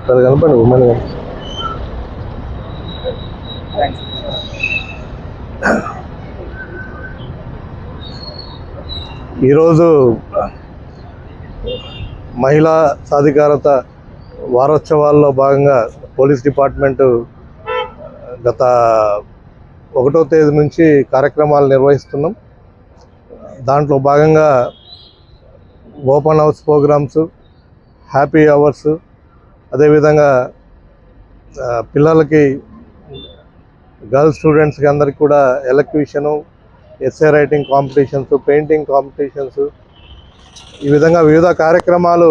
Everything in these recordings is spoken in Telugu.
కనపండి ఉమెన్ ఈరోజు మహిళా సాధికారత వారోత్సవాల్లో భాగంగా పోలీస్ డిపార్ట్మెంటు గత 1వ తేదీ నుంచి కార్యక్రమాలు నిర్వహిస్తున్నాం. దాంట్లో భాగంగా open house programs, happy hours, అదేవిధంగా పిల్లలకి గర్ల్స్ స్టూడెంట్స్కి అందరికి కూడా elocution, essay writing competitions, painting competitions, ఈ విధంగా వివిధ కార్యక్రమాలు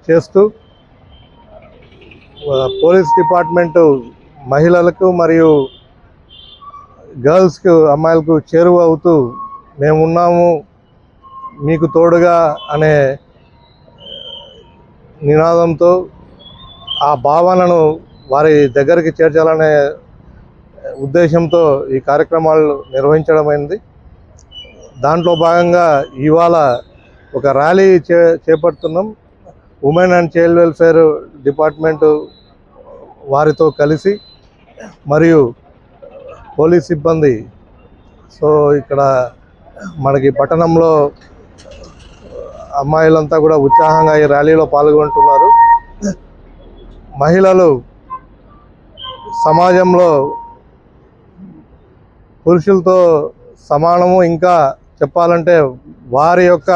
చేస్తూ పోలీస్ డిపార్ట్మెంటు మహిళలకు మరియు గర్ల్స్కు, అమ్మాయిలకు చేరువ అవుతూ మేమున్నాము మీకు తోడుగా అనే నినాదంతో ఆ భావనను వారి దగ్గరికి చేర్చాలనే ఉద్దేశంతో ఈ కార్యక్రమాలు నిర్వహించడమైంది. దాంట్లో భాగంగా ఇవాళ ఒక ర్యాలీ చేపడుతున్నాం. Women and child welfare department వారితో కలిసి మరియు పోలీస్ సిబ్బంది. సో ఇక్కడ మనకి పట్టణంలో అమ్మాయిలంతా కూడా ఉత్సాహంగా ఈ ర్యాలీలో పాల్గొంటున్నారు. మహిళలు సమాజంలో పురుషులతో సమానము, ఇంకా చెప్పాలంటే వారి యొక్క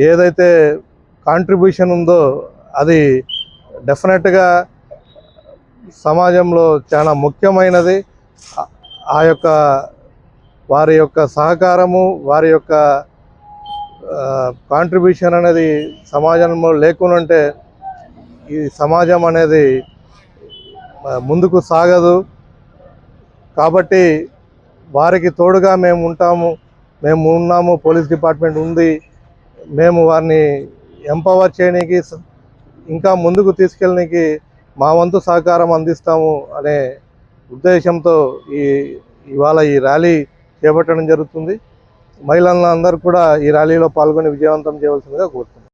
ఏదైతే కాంట్రిబ్యూషన్ ఉందో అది డెఫినెట్గా సమాజంలో చాలా ముఖ్యమైనది. ఆ యొక్క వారి యొక్క సహకారము, వారి యొక్క కాంట్రిబ్యూషన్ అనేది సమాజంలో లేకుంటే ఈ సమాజం అనేది ముందుకు సాగదు. కాబట్టి వారికి తోడుగా మేము ఉన్నాము, పోలీస్ డిపార్ట్మెంట్ ఉంది, మేము వారిని ఎంపవర్ చేయడానికి, ఇంకా ముందుకు తీసుకెళ్ళడానికి మా వంతు సహకారం అందిస్తాము అనే ఉద్దేశంతో ఇవాళ ఈ ర్యాలీ చేపట్టడం జరుగుతుంది. మహిళలందరూ కూడా ఈ ర్యాలీలో పాల్గొని విజయవంతం చేయవలసిందిగా కోరుతున్నాం.